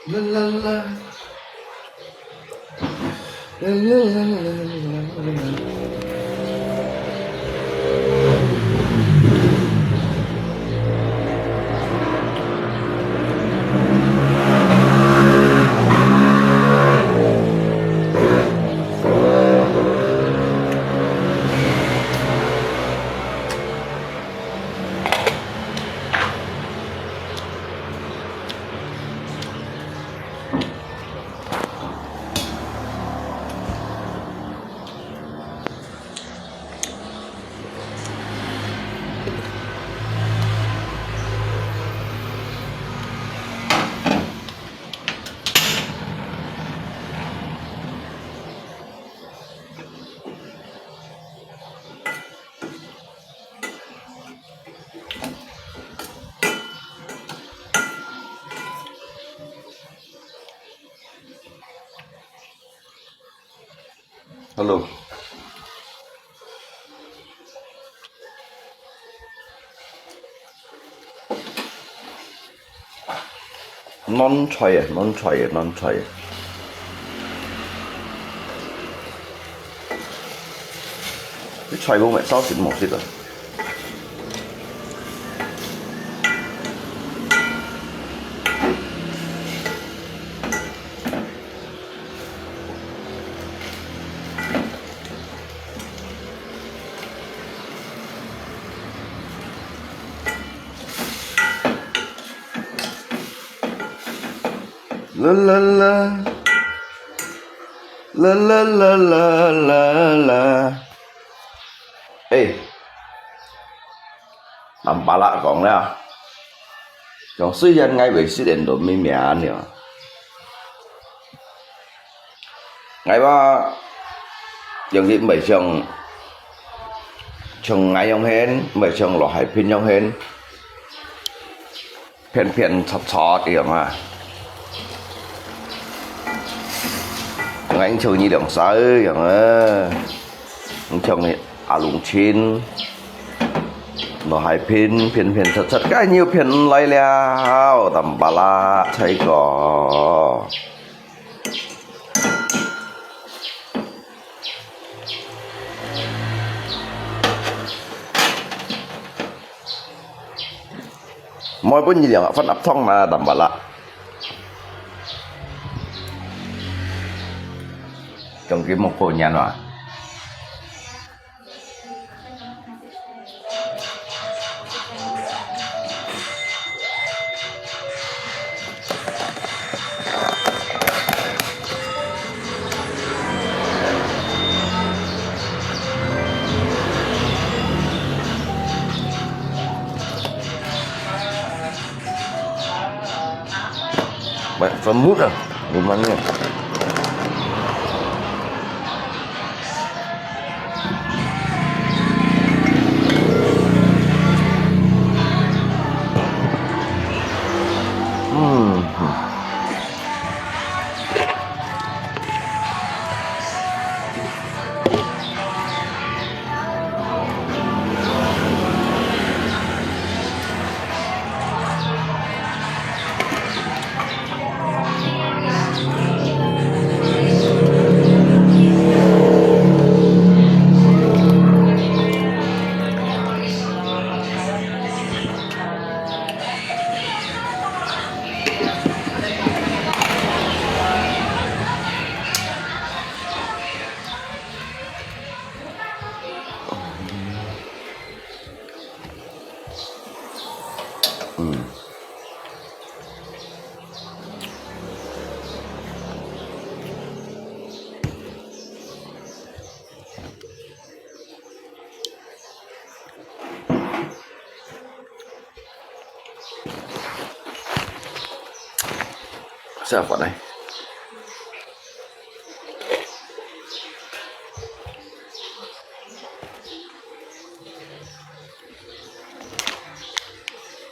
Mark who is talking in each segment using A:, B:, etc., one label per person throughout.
A: La la la. La la la la la la la. Hello. Non xoài, non xoài, non xoài. Cái xoài bố mẹ sao xịn một xịt rồi. La la la. La la la la la la. Ê, làm bà lạ còn đấy à? Còn虽然我未识人都没名了，我用啲未從我用hen，未從落係偏用hen，偏錯錯啲啊，我anh從呢兩手樣啊，我從你阿龍親。nó hai pin thật cái nhiều pin lấy leo tầm bà la thấy có mỗi bốn gì điểm phân ấp thông mà tầm bà la trong cái một cổ nhà nó phải mút rồi đúng không nhỉ sao vào đây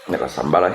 A: này là sambal đây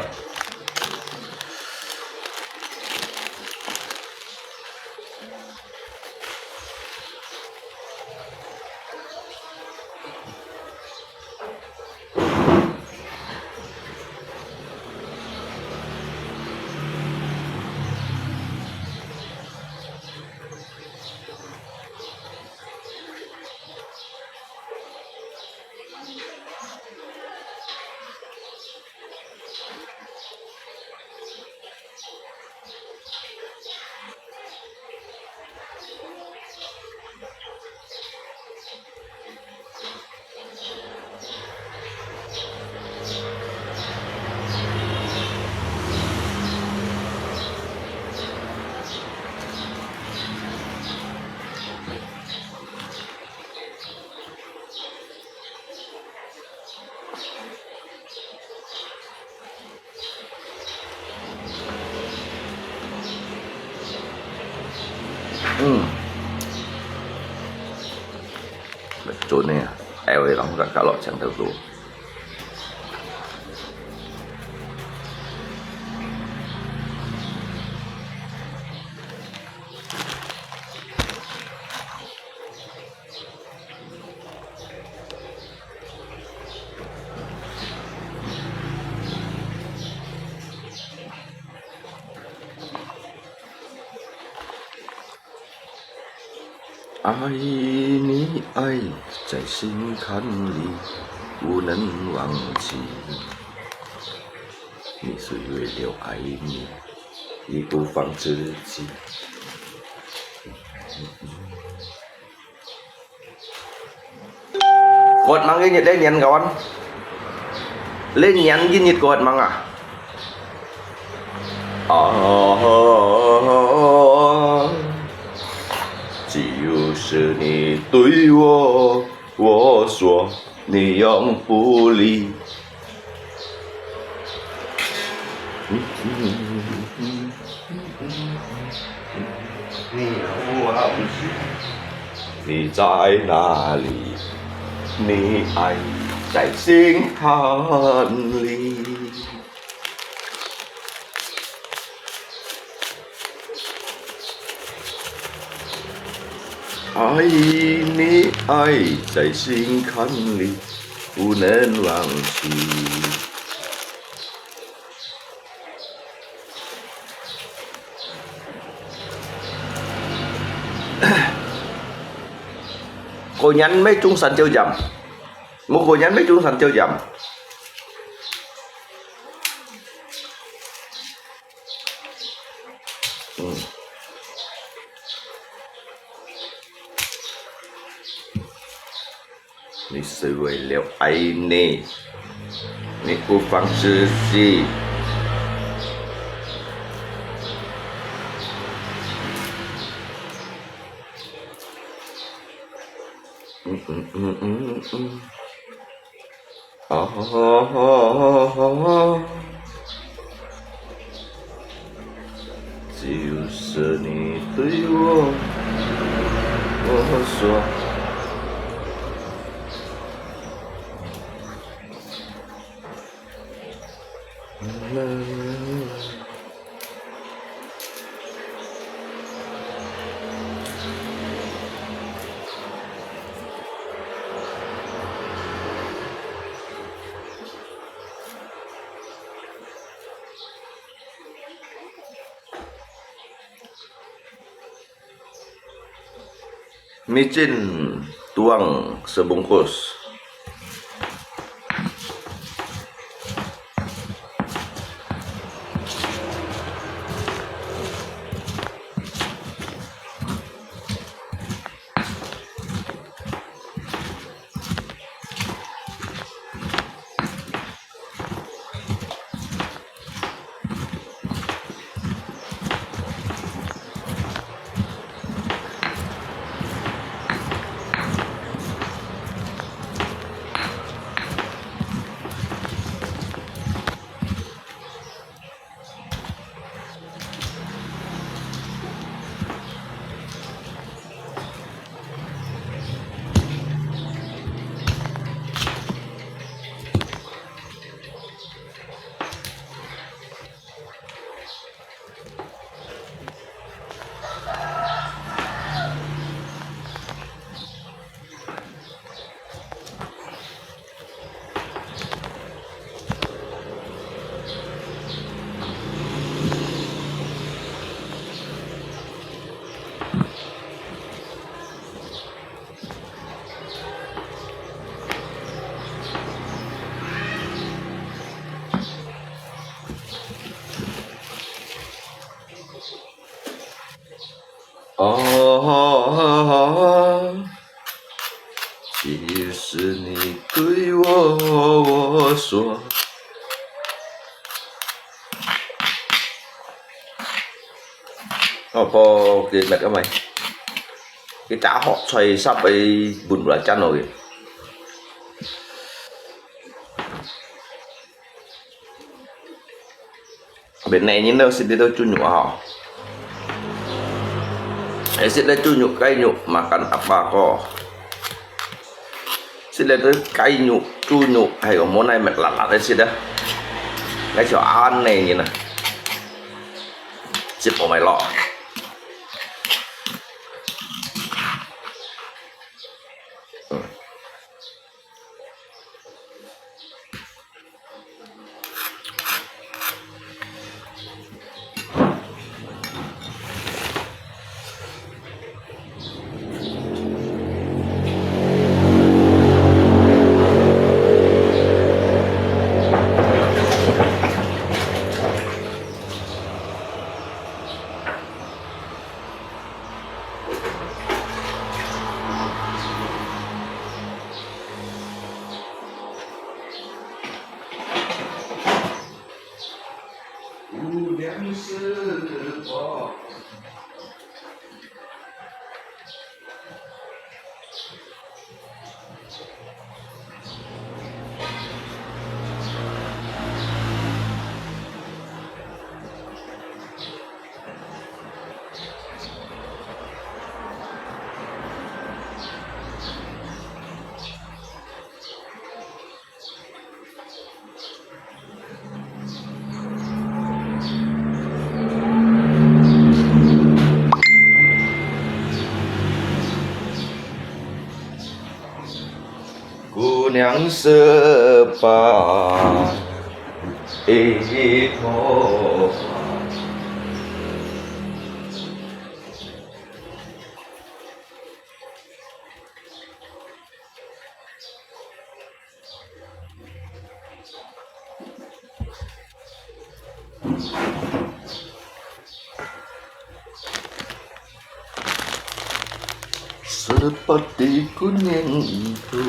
A: chỗ này eo ấy lắm cả lọ chẳng được luôn爱你爱在心坎里，不能忘记。你是为了爱你，义不放自己。Kuat mang cái nhiệt lên nhắn kawan. Lên nhắn cái nhiệt kuat mang à? À. 就是你对我说你永不离。你在哪里？你爱在心坎里。爱你爱在心坎里，不能忘记。Cô nhắn mấy chúng sanh chơi dầm. Một cô nhắn mấy chúng sanh chơi dầm. Ni是为了爱你，你不放自己。就是你对我说。Micin tuang sebungkus.其实你对我说。Apa kìa các mày. Cái trả họ xoay sắp ấy bùn bùn chăn rồi. Bên này nhìn đâu xin đi đâu chung nhỏ họ. Sila tunjuk kayu makan apa kok. Sila tu kayu tunjuk hay còn món này mệt lặt đấy sila. Cái chỗ ăn này như này. Chip vào mày lọ. Yang sepa iko seperti kuning itu.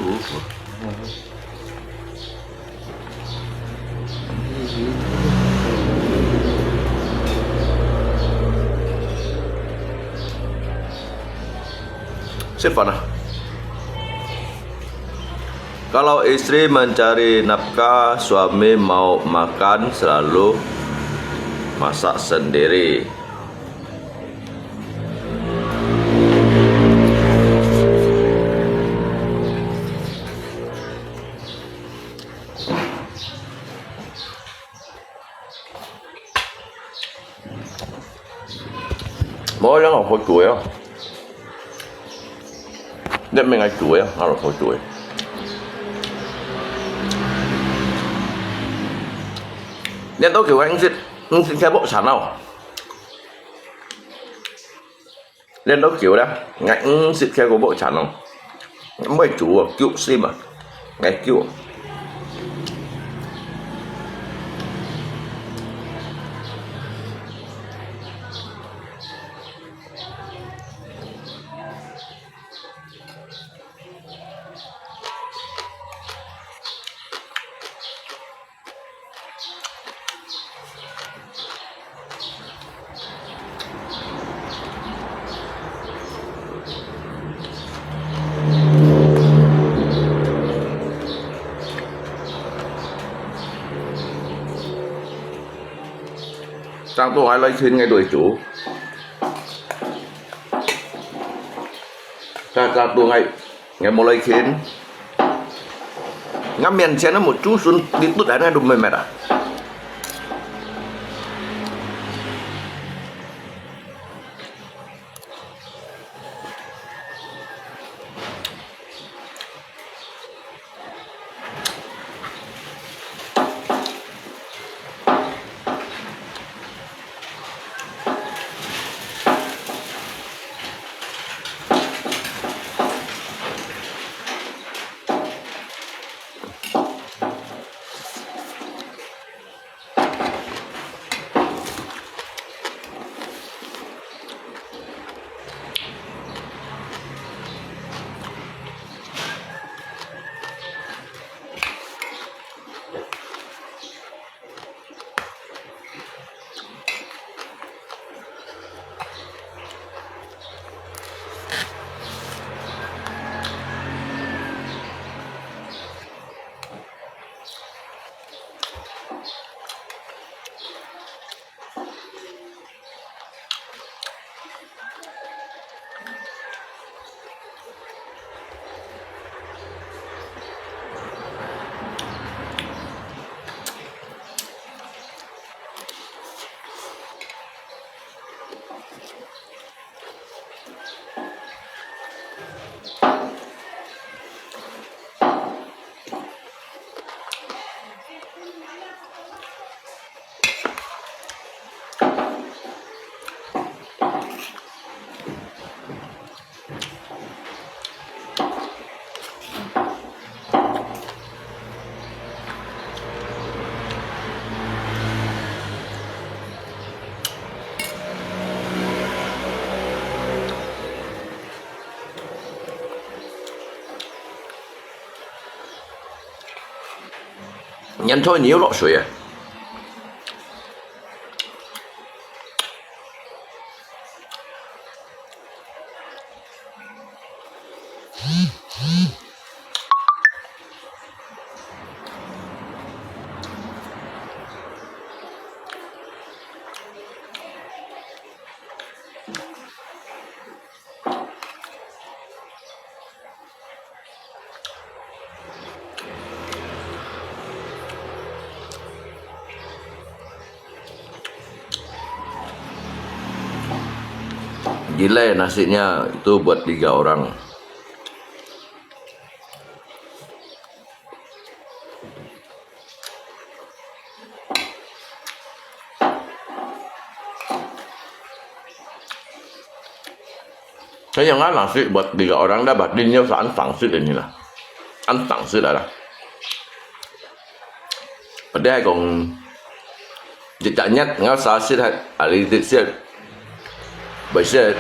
A: Sifana. Kalau istri mencari nafkah, suami mau makan selalu masak sendiri. Mỗi lần học chuối không? Nên mình ăn chuối không? Ăn được chuối. Nên tôi kiểu anh xin cái bộ sẵn không? Nên tôi kiểu đó, ngạnh xin cái bộ sẵn không? Mấy chú cựu sim à? Ngày cựu. Sang tôi hỏi lấy xin ngay đuổi chủ. Sang tôi ngay một lấy khiến ngắm miền xe nó một chút xuống đi tốt đánh ngay đụng mệt à. 人菜你要落水啊！Gila nasinya itu buat 3 orang. Saya yang nasi buat 3 orang dah batinnya ăn phẳng sức ini lah. Ăn phẳng sức là. Ở đây còn dịch trạng nhất ngáo sao sức hay ở đây sức bởi sẽ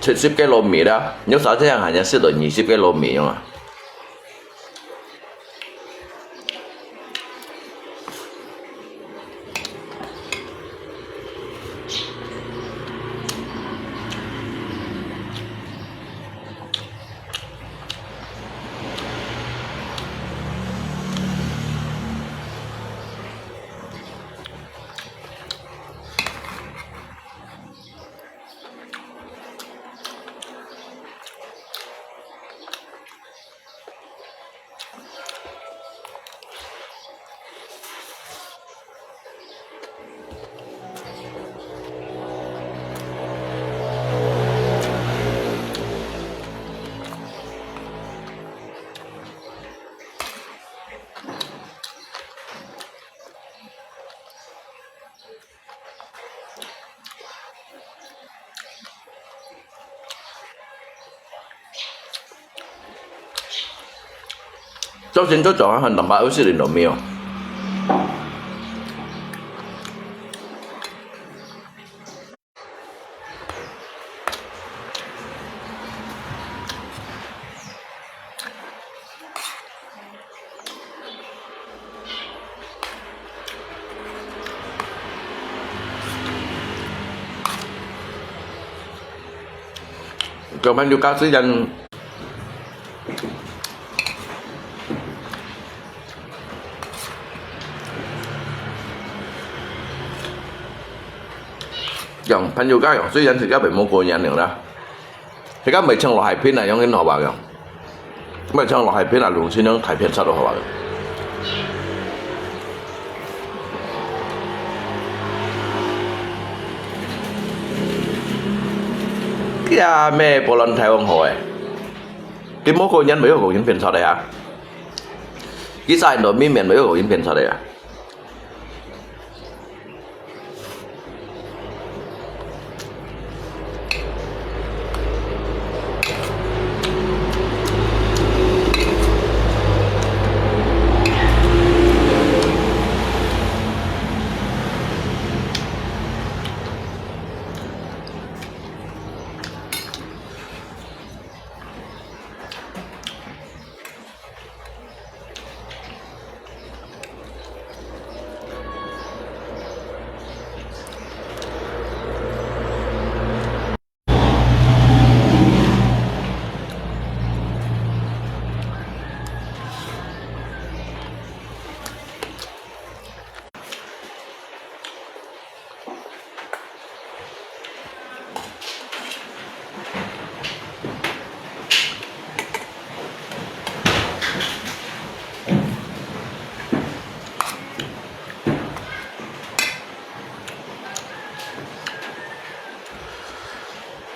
A: 70 cái lô mì đó, nếu sao thế hẳn là sẽ được 20 cái lô mì không à?周星都做很淡白好似連到面哦。Còn bao nhiêu cao sĩ danh dòngพันยูก้าอย่างซื้อยันถือก็เป็นโมโกยันหนึ่งนะถือก็ไม่ช่างหล่อหายพิษนะยังเล่นหน่อบางอย่างไม่ช่างหล่อหายพิษนะลุงชิ้นยังถ่ายเพี้ยนชัดหล่อบางcái mẹ bộ lần theo ông hồi cái mối cô nhân mấy cái cổ nhân phiền sao đây à cái sai nội mi miền mấy cái cổ nhân phiền sao đây à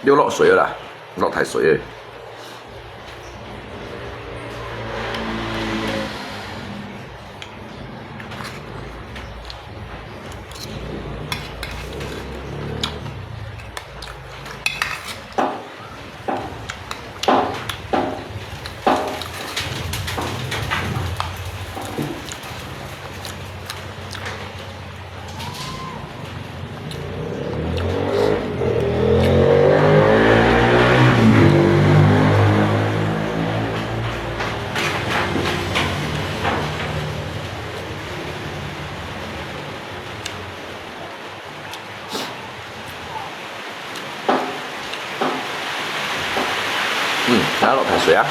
A: 又落水了啦，落太水了。拿落太水啊！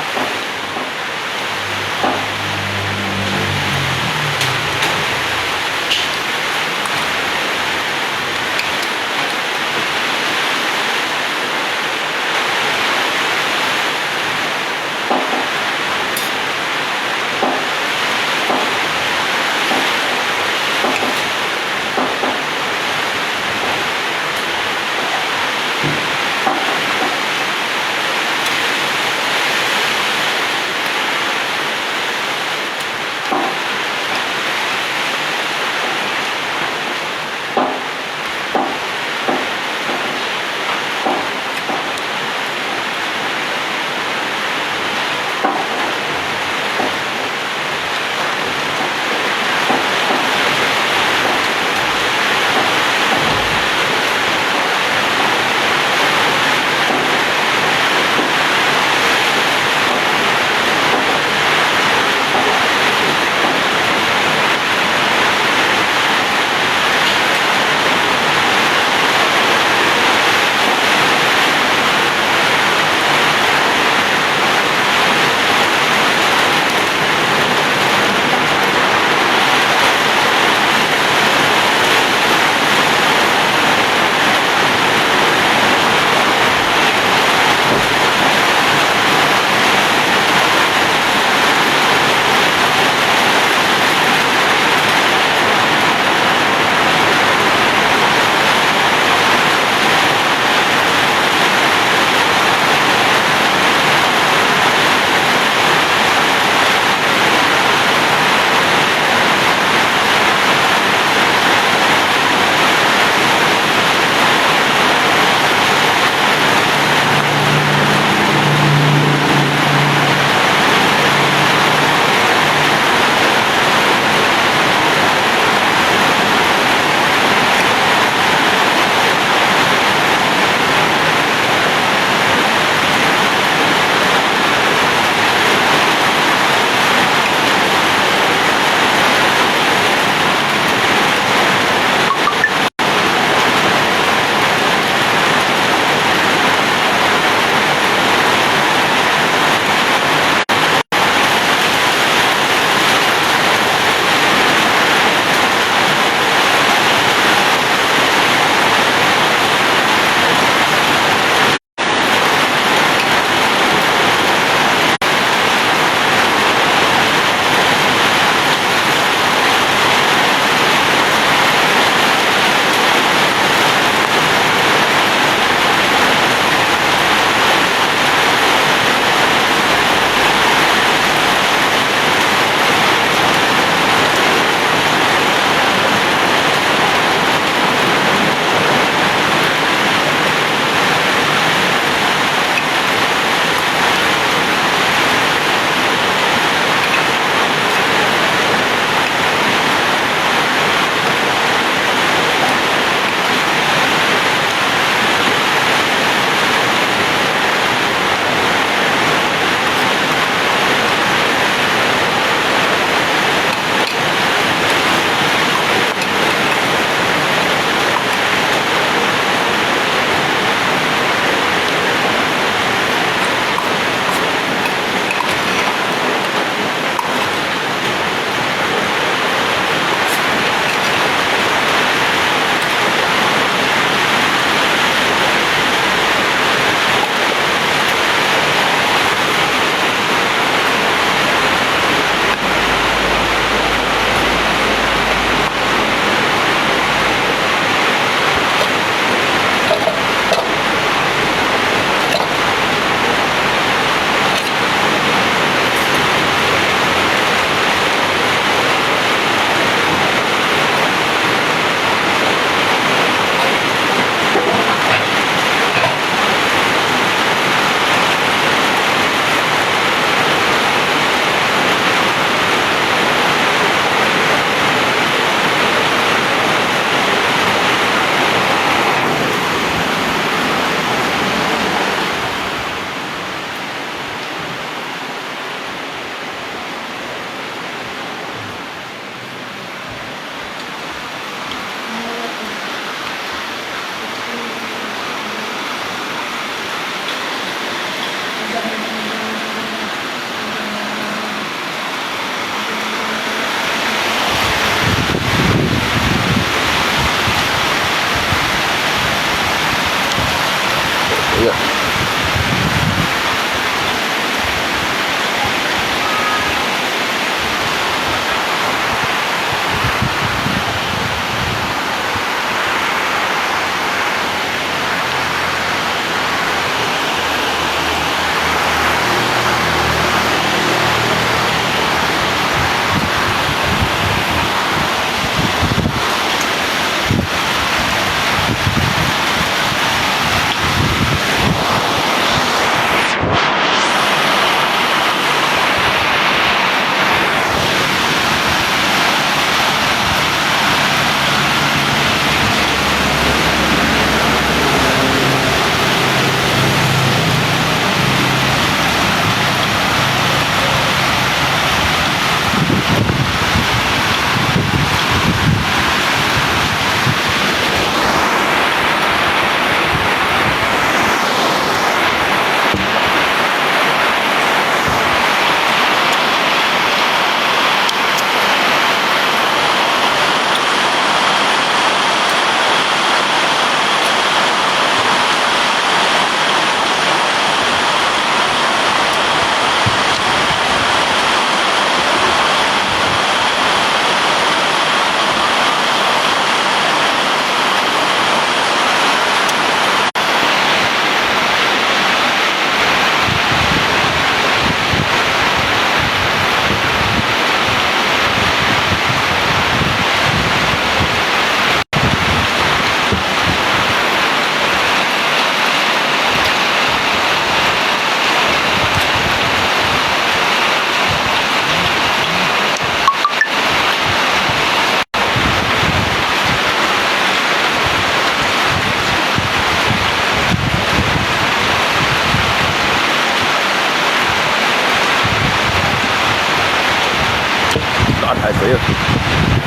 A: 太水了。